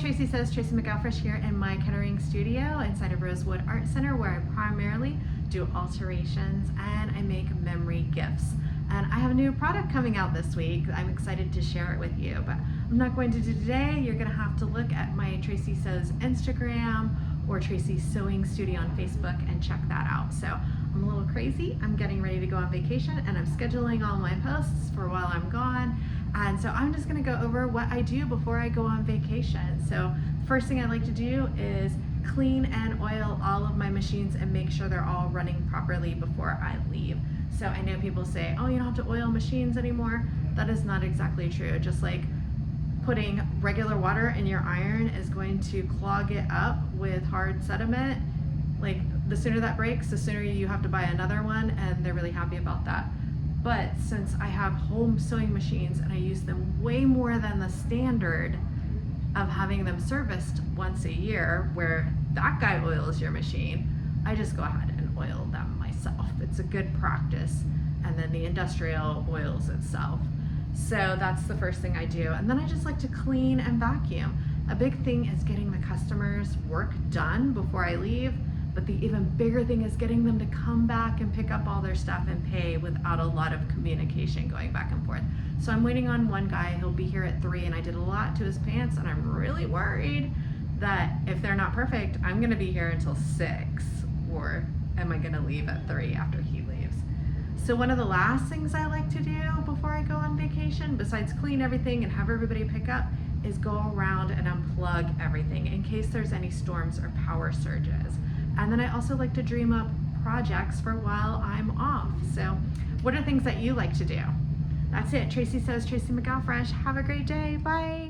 Tracy Says, Tracy McGoffresh here in my Kettering studio inside of Rosewood Art Center, where I primarily do alterations and I make memory gifts. And I have a new product coming out this week. I'm excited to share it with you, but I'm not going to do today. You're gonna have to look at my Tracy Says Instagram or Tracy Sewing Studio on Facebook and check that out. So I'm a little crazy. I'm getting ready to go on vacation and I'm scheduling all my posts for while I'm gone. And so I'm just gonna go over what I do before I go on vacation. So first thing I like to do is clean and oil all of my machines and make sure they're all running properly before I leave. So I know people say, oh, you don't have to oil machines anymore. That is not exactly true. Just like putting regular water in your iron is going to clog it up with hard sediment. Like the sooner that breaks, the sooner you have to buy another one, and they're really happy about that. But since I have home sewing machines and I use them way more than the standard of having them serviced once a year, where that guy oils your machine, I just go ahead and oil them myself. It's a good practice. And then the industrial oils itself. So that's the first thing I do. And then I just like to clean and vacuum. A big thing is getting the customers' work done before I leave. But the even bigger thing is getting them to come back and pick up all their stuff and pay without a lot of communication going back and forth. So I'm waiting on one guy. He'll be here at 3, and I did a lot to his pants, and I'm really worried that if they're not perfect, I'm gonna be here until 6, or am I gonna leave at 3 after he leaves? So one of the last things I like to do before I go on vacation, besides clean everything and have everybody pick up, is go around and unplug everything in case there's any storms or power surges. And then I also like to dream up projects for while I'm off. So what are things that you like to do? That's it. Tracy Says, Tracy McGoffresh. Have a great day. Bye.